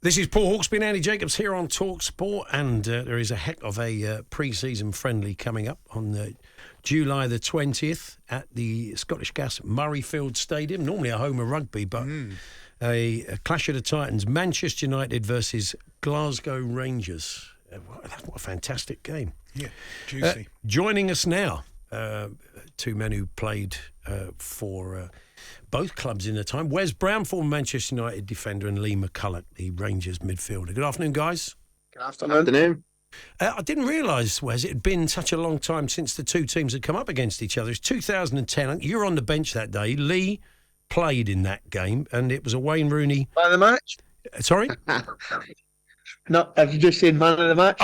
This is Paul Hawksby and Andy Jacobs here on talkSPORT, and there is a heck of a pre-season friendly coming up on July the 20th at the Scottish Gas Murrayfield Stadium. Normally a home of rugby, but a clash of the Titans, Manchester United versus Glasgow Rangers. What a fantastic game. Yeah, juicy. Joining us now, two men who played for both clubs in the time. Wes Brown, former Manchester United defender, and Lee McCulloch, the Rangers midfielder. Good afternoon, guys. Good afternoon. I didn't realise, Wes, it had been such a long time since the two teams had come up against each other. It's 2010. You were on the bench that day. Lee played in that game, and it was a Wayne Rooney... Man of the match? Sorry? No, have you just seen man of the match?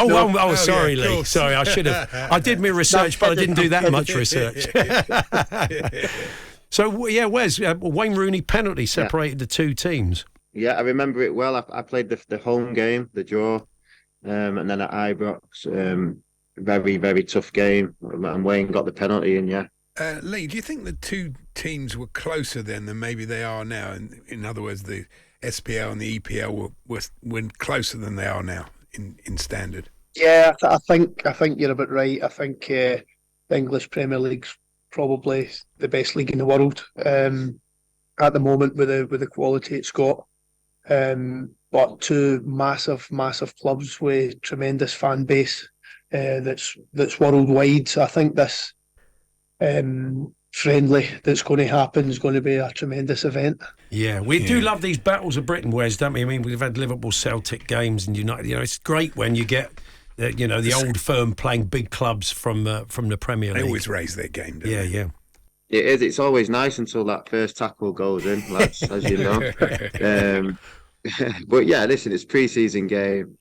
Sorry, yeah, Lee. Sorry, I should have. I did my research, but I didn't do that much research. So, yeah, Wes, Wayne Rooney penalty separated the two teams. Yeah, I remember it well. I played the home game, the draw, and then at Ibrox, very, very tough game. And Wayne got the penalty in, yeah. Lee, do you think the two teams were closer then than maybe they are now? In other words, the SPL and the EPL were closer than they are now in standard? Yeah, I think you're about right. I think the English Premier League's probably the best league in the world at the moment with the quality it's got. But two massive clubs with tremendous fan base that's worldwide. So I think this friendly that's going to happen is going to be a tremendous event. Yeah, we do love these battles of Britain, Wes, don't we? I mean, we've had Liverpool Celtic games and United. You know, it's great when you get the old firm playing big clubs from the Premier League. They always raise their game, don't they? Yeah. It is. It's always nice until that first tackle goes in, lads, as you know. But yeah, listen, it's pre-season game,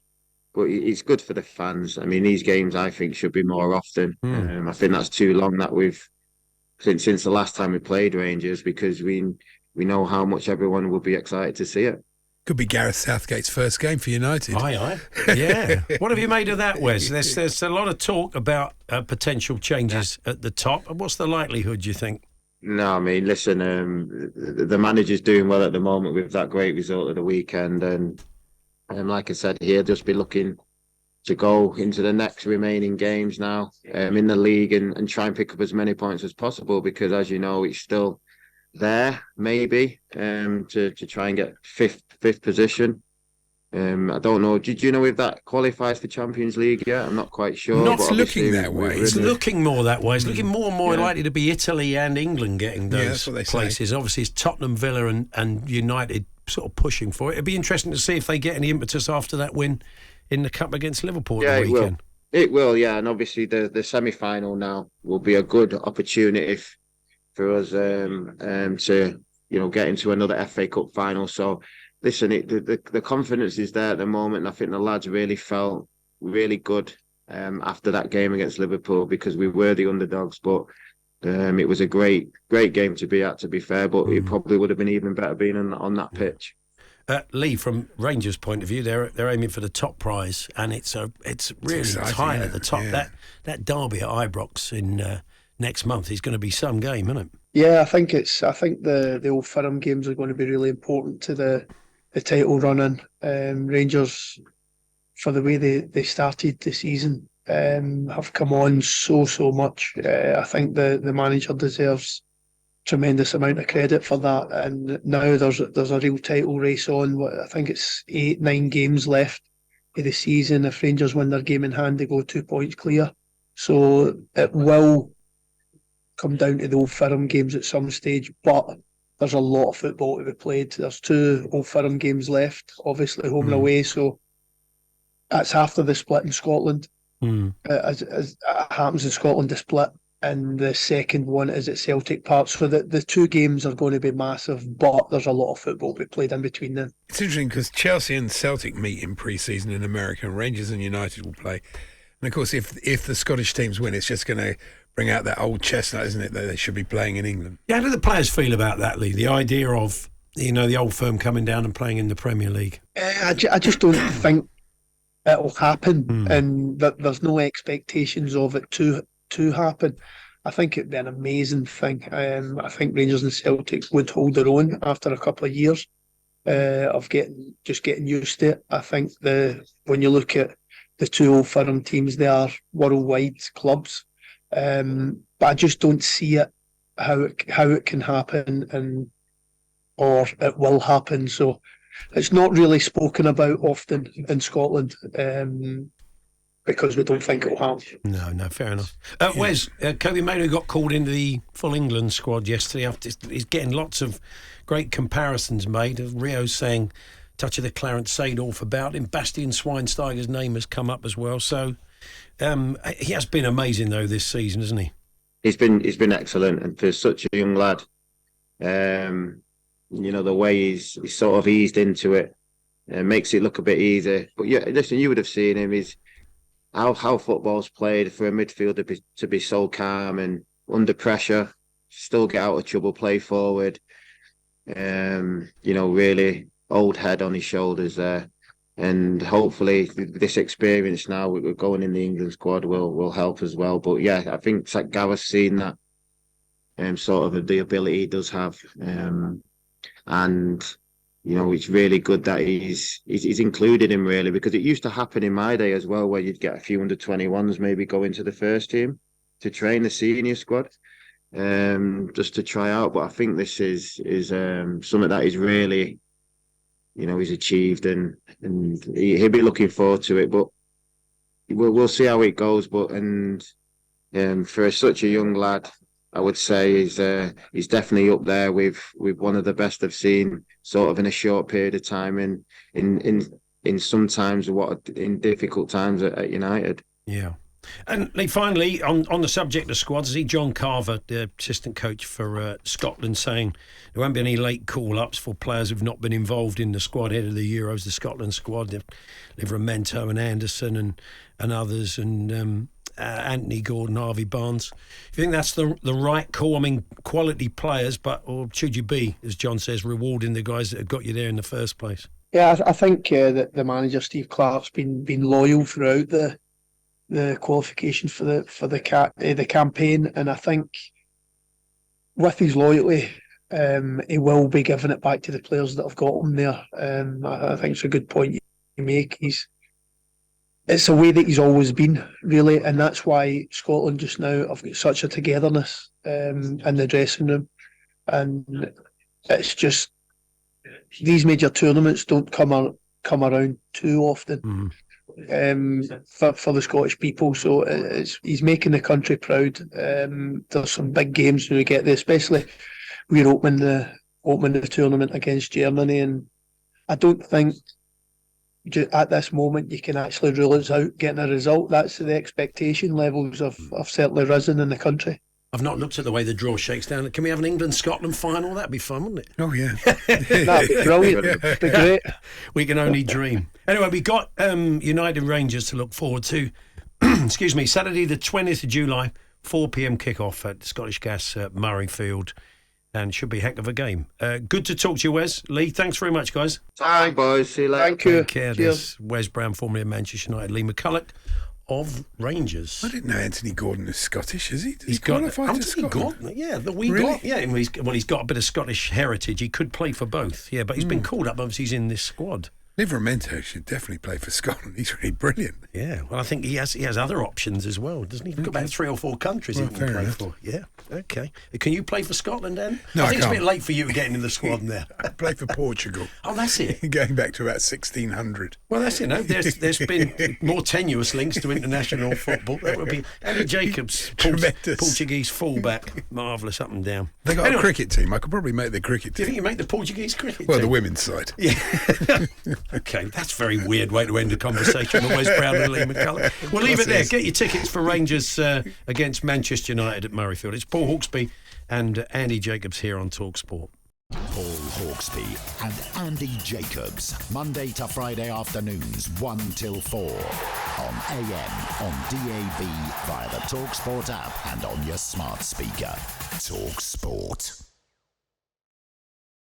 but it's good for the fans. I mean, these games I think should be more often. I think that's too long that we've since the last time we played Rangers, because we know how much everyone will be excited to see it. Could be Gareth Southgate's first game for United. Aye. Yeah. What have you made of that, Wes? There's a lot of talk about potential changes at the top. What's the likelihood, do you think? No, I mean, listen, the manager's doing well at the moment with that great result of the weekend. And like I said, he'll just be looking to go into the next remaining games now in the league and try and pick up as many points as possible, because, as you know, it's still there, maybe, to try and get fifth position. I don't know. Did you know if that qualifies for Champions League yet? I'm not quite sure. Not looking that way. It's looking more that way. It's looking more and more likely to be Italy and England getting those places. Say. Obviously, it's Tottenham, Villa and United sort of pushing for it. It'd be interesting to see if they get any impetus after that win in the Cup against Liverpool at the weekend. It will, yeah. And obviously the semi-final now will be a good opportunity for us to get into another FA Cup final. So listen, the confidence is there at the moment, and I think the lads really felt really good after that game against Liverpool, because we were the underdogs. But it was a great game to be at, to be fair. But it probably would have been even better being on that pitch. Lee, from Rangers' point of view, they're aiming for the top prize, and it's really exciting, tight at the top. Yeah. That derby at Ibrox in next month is going to be some game, isn't it? Yeah, I think the Old Firm games are going to be really important to the title running. Rangers, for the way they started the season, have come on so much. I think the manager deserves tremendous amount of credit for that, and now there's a real title race on. I think it's 8-9 games left of the season. If Rangers win their game in hand, they go 2 points clear. So it will come down to the Old Firm games at some stage, but there's a lot of football to be played. There's 2 Old Firm games left, obviously home and away, so that's after the split in Scotland. As it happens in Scotland, the split, and the second one is at Celtic Park. So the 2 games are going to be massive, but there's a lot of football to be played in between them. It's interesting because Chelsea and Celtic meet in pre-season in America, and Rangers and United will play. And of course, if the Scottish teams win, it's just going to bring out that old chestnut, isn't it, that they should be playing in England. Yeah, how do the players feel about that, Lee? The idea of, the Old Firm coming down and playing in the Premier League? I just don't think it'll happen, and that there's no expectations of it to happen. I think it'd be an amazing thing. I think Rangers and Celtic would hold their own after a couple of years. of getting used to it. I think when you look at the two Old Firm teams, they are worldwide clubs, but I just don't see it how it can happen or it will happen. So it's not really spoken about often in Scotland. Because we don't think it'll happen. No, fair enough. Wes, Kobie Mainoo got called into the full England squad yesterday. He's getting lots of great comparisons made. Rio's saying touch of the Clarence Seedorf about him. Bastian Schweinsteiger's name has come up as well. So he has been amazing though this season, hasn't he? He's been excellent, and for such a young lad, the way he's sort of eased into it makes it look a bit easier. But yeah, listen, you would have seen him. He's how football's played for a midfielder to be so calm and under pressure, still get out of trouble, play forward. Really old head on his shoulders there. And hopefully this experience now we're going in the England squad will help as well. But yeah, I think it's like Gareth's seen that sort of the ability he does have. And it's really good that he's included him, really, because it used to happen in my day as well, where you'd get a few under-21s maybe go into the first team to train the senior squad, just to try out. But I think this is something that he's really, he's achieved, and he'll be looking forward to it. But we'll see how it goes. But for such a young lad, I would say he's definitely up there with one of the best I've seen, sort of in a short period of time, in sometimes in difficult times at United. Yeah. And finally, on the subject of squads, I see John Carver, the assistant coach for Scotland, saying there won't be any late call-ups for players who've not been involved in the squad ahead of the Euros, the Scotland squad, Livramento and Anderson and others, and Anthony Gordon, Harvey Barnes. You think that's the right call? I mean, quality players, or should you be, as John says, rewarding the guys that have got you there in the first place? Yeah, I think that the manager Steve Clarke's been loyal throughout the qualification for the campaign, and I think with his loyalty, he will be giving it back to the players that have got him there. I think it's a good point you make. It's a way that he's always been, really, and that's why Scotland just now have got such a togetherness in the dressing room. And it's just these major tournaments don't come around too often for the Scottish people. So he's making the country proud. There's some big games when we get there, especially we're opening the tournament against Germany, and I don't think at this moment you can actually rule us out getting a result. That's the expectation levels have certainly risen in the country. I've not looked at the way the draw shakes down. Can we have an England-Scotland final? That'd be fun, wouldn't it? Oh, yeah. That'd be brilliant. It'd be great. We can only dream. Anyway, we got United Rangers to look forward to. Excuse me, Saturday the 20th of July, 4 p.m. kick-off at Scottish Gas Murrayfield. And it should be a heck of a game. Good to talk to you, Wes. Lee, thanks very much, guys. Bye, boys. See you later. Thank you. Take care. Cheers. Wes Brown, formerly of Manchester United. Lee McCulloch of Rangers. I didn't know Anthony Gordon is Scottish, is he? He's got Anthony Gordon. Yeah, he's got a bit of Scottish heritage. He could play for both. Yeah, but he's been called up. Obviously, he's in this squad. Livramento should definitely play for Scotland. He's really brilliant. Yeah, well, I think he has other options as well, doesn't he? He's got about 3 or 4 countries he can play for. Yeah, okay. Can you play for Scotland, then? No, I think it's a bit late for you getting in the squad there. I play for Portugal. Oh, that's it. Going back to about 1600. Well, that's it. No, there's been more tenuous links to international football. That would be Andy Jacobs, Portuguese fullback, marvellous up and down. They got a cricket team. I could probably make the cricket team. Do you think you make the Portuguese cricket team? Well, the women's side. Yeah. Okay, that's a very weird way to end a conversation with Wes Brown and Lee McCulloch. We'll leave it there. Get your tickets for Rangers against Manchester United at Murrayfield. It's Paul Hawksby and Andy Jacobs here on talkSPORT. Paul Hawksby and Andy Jacobs, Monday to Friday afternoons 1 till 4 on AM, on DAB, via the talkSPORT app and on your smart speaker. talkSPORT.